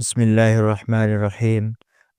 بسم اللہ الرحمن الرحیم۔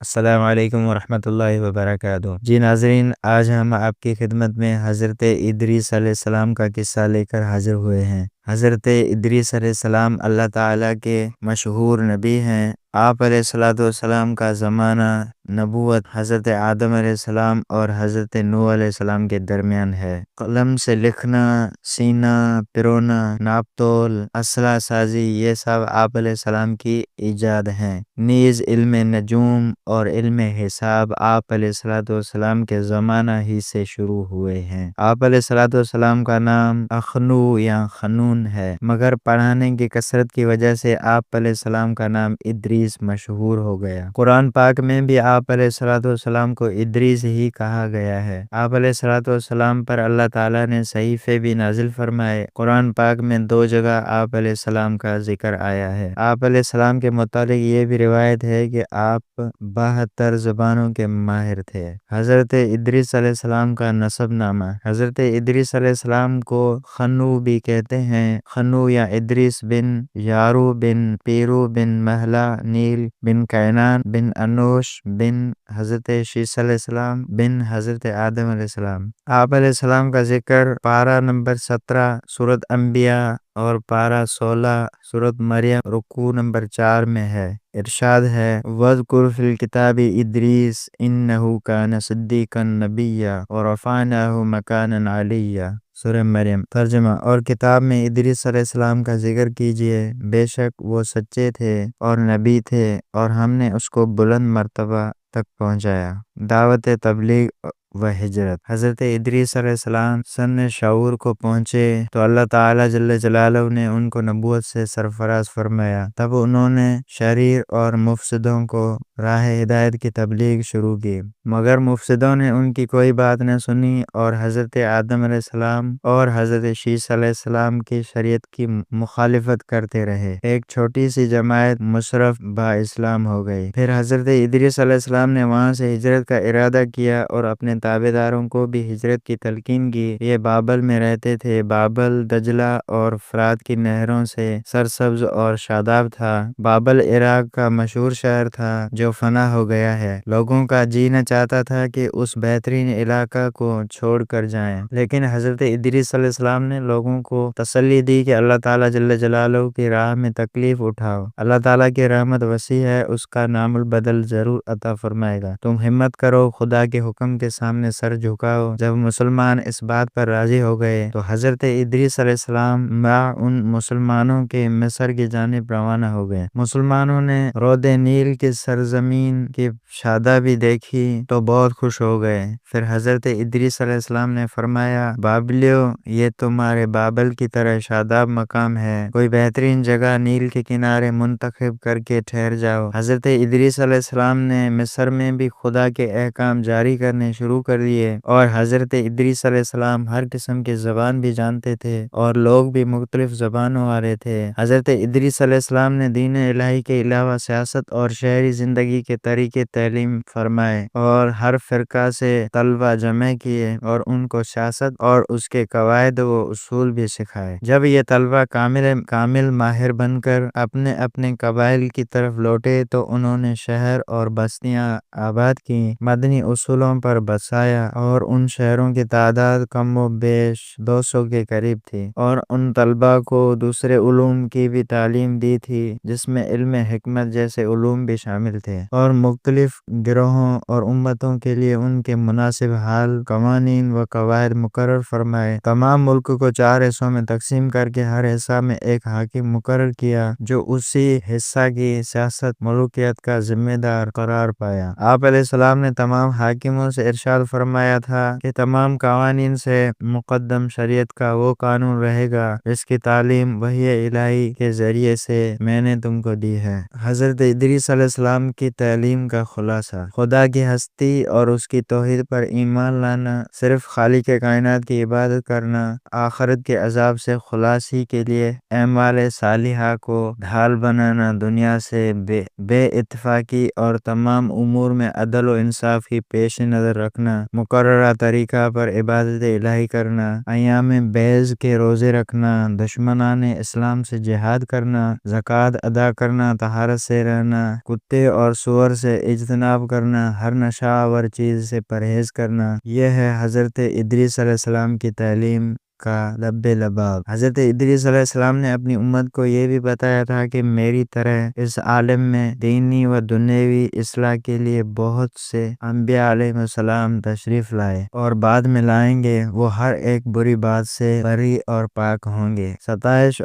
السلام علیکم ورحمۃ اللہ وبرکاتہ۔ جی ناظرین، آج ہم آپ کی خدمت میں حضرت ادریس علیہ السلام کا قصہ لے کر حاضر ہوئے ہیں۔ حضرت ادریس علیہ السلام اللہ تعالیٰ کے مشہور نبی ہیں۔ آپ علیہ السلام کا زمانہ نبوت حضرت آدم علیہ السلام اور حضرت نوح علیہ السلام کے درمیان ہے۔ قلم سے لکھنا، سینہ پرونا، ناپ تول، اسلحہ سازی، یہ سب آپ علیہ السلام کی ایجاد ہیں۔ نیز علم نجوم اور علم حساب آپ علیہ السلام کے زمانہ ہی سے شروع ہوئے ہیں۔ آپ علیہ السلام کا نام اخنو یا خنون ہے، مگر پڑھانے کی کثرت کی وجہ سے آپ علیہ السلام کا نام ادریس مشہور ہو گیا۔ قرآن پاک میں بھی آپ علیہ السلام کو ادریس ہی کہا گیا ہے۔ آپ علیہ السلام پر اللہ تعالیٰ نے صحیفے بھی نازل فرمائے۔ قرآن پاک میں 2 جگہ آپ علیہ السلام کا ذکر آیا ہے۔ آپ علیہ السلام کے متعلق یہ بھی روایت ہے کہ آپ 72 زبانوں کے ماہر تھے۔ حضرت ادریس علیہ السلام کا نسب نامہ۔ حضرت ادریس علیہ السلام کو خنو بھی کہتے ہیں۔ خنو یا ادریس بن یارو بن پیرو بن مہلا نیل بن کینان بن انوش بن حضرت شیس علیہ السلام بن حضرت آدم علیہ السلام۔ آپ علیہ السلام کا ذکر پارہ نمبر 17 سورۃ انبیاء اور پارہ 16 سورۃ مریم رکوع نمبر 4 میں ہے۔ ارشاد ہے وَاذْكُرْ فِي الْكِتَابِ إِدْرِيسَ إِنَّهُ كَانَ صِدِّيقًا نَبِيًّا وَرَفَعْنَاهُ مَكَانًا عَلِيًّا۔ سورہ مریم۔ ترجمہ: اور کتاب میں ادریس علیہ السلام کا ذکر کیجئے، بے شک وہ سچے تھے اور نبی تھے، اور ہم نے اس کو بلند مرتبہ تک پہنچایا۔ دعوت تبلیغ و ہجرت۔ حضرت ادریس علیہ السلام سن شعور کو پہنچے تو اللہ تعالیٰ جل جلالہ نے ان کو نبوت سے سرفراز فرمایا۔ تب انہوں نے شریر اور مفسدوں کو راہ ہدایت کی تبلیغ شروع کی، مگر مفسدوں نے ان کی کوئی بات نہ سنی اور حضرت آدم علیہ السلام اور حضرت شیس علیہ السلام کی شریعت کی مخالفت کرتے رہے۔ ایک چھوٹی سی جماعت مشرف با اسلام ہو گئی۔ پھر حضرت ادریس علیہ السلام نے وہاں سے ہجرت کا ارادہ کیا اور اپنے تابع داروں کو بھی ہجرت کی تلقین کی۔ یہ بابل میں رہتے تھے۔ بابل دجلہ اور فرات کی نہروں سے سرسبز اور شاداب تھا۔ بابل عراق کا مشہور شہر تھا جو فنا ہو گیا ہے۔ لوگوں کا جینا چاہتا تھا کہ اس بہترین علاقہ کو چھوڑ کر جائیں، لیکن حضرت ادریس علیہ السلام نے لوگوں کو تسلی دی کہ اللہ تعالیٰ جل جلالہ کی راہ میں تکلیف اٹھاؤ، اللہ تعالیٰ کی رحمت وسیع ہے، اس کا نام البدل ضرور عطا فرمائے گا۔ تم ہمت کرو، خدا کے حکم کے سامنے سر جھکاؤ۔ جب مسلمان اس بات پر راضی ہو گئے تو حضرت ادریس علیہ السلام مع ان مسلمانوں کے مصر کی جانب روانہ ہو گئے۔ مسلمانوں نے رود نیل کی سرزمین کی شادابی دیکھی تو بہت خوش ہو گئے۔ پھر حضرت ادریس علیہ السلام نے فرمایا بابلیو، یہ تمہارے بابل کی طرح شاداب مقام ہے، کوئی بہترین جگہ نیل کے کنارے منتخب کر کے ٹھہر جاؤ۔ حضرت ادریس علیہ السلام نے مصر میں بھی خدا کے احکام جاری کرنے شروع کر دیے، اور حضرت ادریس علیہ السلام ہر قسم کی زبان بھی جانتے تھے اور لوگ بھی مختلف زبانوں والے تھے۔ حضرت ادریس علیہ السلام نے دین الہی کے علاوہ سیاست اور شہری زندگی کے طریقے تعلیم فرمائے اور ہر فرقہ سے طلبہ جمع کیے اور ان کو سیاست اور اس کے قواعد و اصول بھی سکھائے۔ جب یہ طلبہ کامل ماہر بن کر اپنے اپنے قبائل کی طرف لوٹے تو انہوں نے شہر اور بستیاں آباد کی، مدنی اصولوں پر بسایا، اور ان شہروں کی تعداد کم و بیش 200 کے قریب تھی، اور ان طلبہ کو دوسرے علوم کی بھی تعلیم دی تھی جس میں علم حکمت جیسے علوم بھی شامل تھے، اور مختلف گروہوں اور امتوں کے لیے ان کے مناسب حال قوانین و قواعد مقرر فرمائے۔ تمام ملک کو 4 حصوں میں تقسیم کر کے ہر حصہ میں ایک حاکم مقرر کیا جو اسی حصہ کی سیاست ملوکیت کا ذمہ دار قرار پایا۔ آپ علیہ السلام نے تمام حاکموں سے ارشاد فرمایا تھا کہ تمام قوانین سے مقدم شریعت کا وہ قانون رہے گا جس کی تعلیم وحی الہی کے ذریعے سے میں نے تم کو دی ہے۔ حضرت ادریس علیہ السلام کی تعلیم کا خلاصہ: خدا کی ہستی اور اس کی توحید پر ایمان لانا، صرف خالق کائنات کی عبادت کرنا، آخرت کے عذاب سے خلاصی کے لیے اعمال صالحہ کو ڈھال بنانا، دنیا سے بے اتفاقی اور تمام امور میں عدل و انصاف کی پیش نظر رکھنا، رکھنا، مقررہ طریقہ پر عبادت الہی کرنا، ایام بیض کے روزے رکھنا، دشمنان اسلام سے جہاد کرنا، زکوٰۃ ادا کرنا، طہارت سے رہنا، کتے اور سور سے اجتناب کرنا، ہر نشہ آور چیز سے پرہیز کرنا، یہ ہے حضرت ادریس علیہ السلام کی تعلیم کا لب لباب۔ حضرت ادریس علیہ السلام نے اپنی امت کو یہ بھی بتایا تھا کہ میری طرح اس عالم میں دینی و دنیوی اصلاح کے لیے بہت سے انبیاء علیہ السلام تشریف لائے اور بعد میں لائیں گے، وہ ہر ایک بری بات سے بری اور پاک ہوں گے، ستائش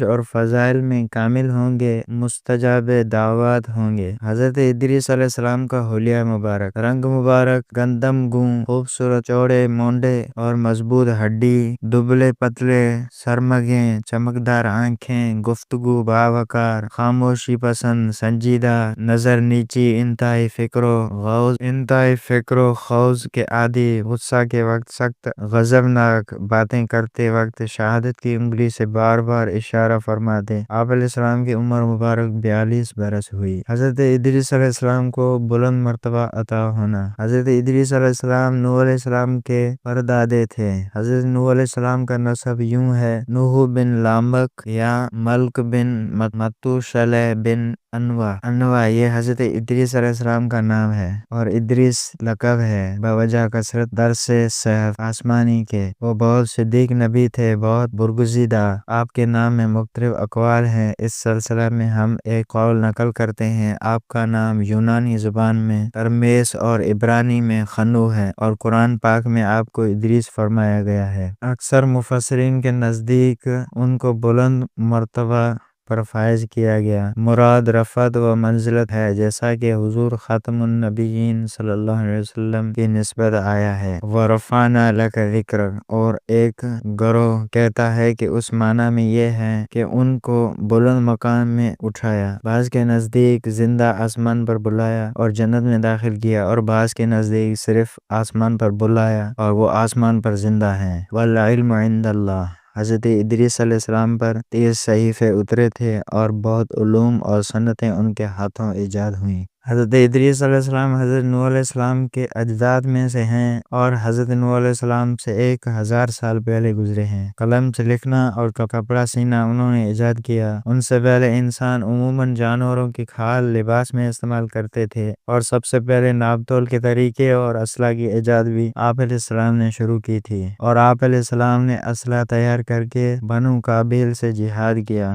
اور فضائل میں کامل ہوں گے، مستجاب دعوات ہوں گے۔ حضرت ادریس علیہ السلام کا حلیہ مبارک، رنگ مبارک گندم گوں، خوبصورت چوڑے مونڈے اور مضبوط ہڈی، دبلے پتلے سرمگیں، چمکدار آنکھیں، گفتگو باوقار، خاموشی پسند، سنجیدہ نظر، نیچی، انتہائی فکر و خوض کے عادی، غصہ کے وقت سخت غضبناک، باتیں کرتے وقت شہادت کی انگلی سے بار بار اشارہ فرماتے۔ آپ علیہ السلام کی عمر مبارک 42 برس ہوئی۔ حضرت ادریس علیہ السلام کو بلند مرتبہ عطا ہونا۔ حضرت ادریس علیہ السلام نوح علیہ السلام کے پردادے تھے۔ حضرت نوح علیہ السلام کا نسب یوں ہے: نوح بن لامک یا ملک بن متوشلہ بن انوا، یہ حضرت ادریس علیہ السلام کا نام ہے، اور ادریس لقب ہے بوجہ کثرت درس صحف آسمانی کے۔ وہ بہت صدیق نبی تھے، بہت برگزیدہ۔ آپ کے نام میں مختلف اقوال ہیں، اس سلسلہ میں ہم ایک قول نقل کرتے ہیں۔ آپ کا نام یونانی زبان میں ترمیس اور عبرانی میں خنو ہے، اور قرآن پاک میں آپ کو ادریس فرمایا گیا ہے۔ اکثر مفسرین کے نزدیک ان کو بلند مرتبہ پر فائز کیا گیا۔ مراد رفعت و منزلت ہے، جیسا کہ حضور خاتم النبیین صلی اللہ علیہ وسلم کی نسبت آیا ہے، وَرَفَعْنَا لَكَ ذِكْرَكَ۔ اور ایک گروہ کہتا ہے کہ اس معنی میں یہ ہے کہ ان کو بلند مقام میں اٹھایا۔ بعض کے نزدیک زندہ آسمان پر بلایا اور جنت میں داخل کیا، اور بعض کے نزدیک صرف آسمان پر بلایا اور وہ آسمان پر زندہ ہیں۔ وَالْعِلْمُ عِندَ اللَّهِ۔ حضرت ادریس علیہ السلام پر 30 صحیفے اترے تھے اور بہت علوم اور صنعتیں ان کے ہاتھوں ایجاد ہوئیں۔ حضرت ادریس علیہ السلام حضرت نوح علیہ السلام کے اجداد میں سے ہیں اور حضرت نوح علیہ السلام سے 1000 سال پہلے گزرے ہیں۔ قلم سے لکھنا اور کپڑا سینا انہوں نے ایجاد کیا۔ ان سے پہلے انسان عموماً جانوروں کی کھال لباس میں استعمال کرتے تھے، اور سب سے پہلے ناپ تول کے طریقے اور اسلحہ کی ایجاد بھی آپ علیہ السلام نے شروع کی تھی، اور آپ علیہ السلام نے اسلحہ تیار کر کے بنو قابیل سے جہاد کیا۔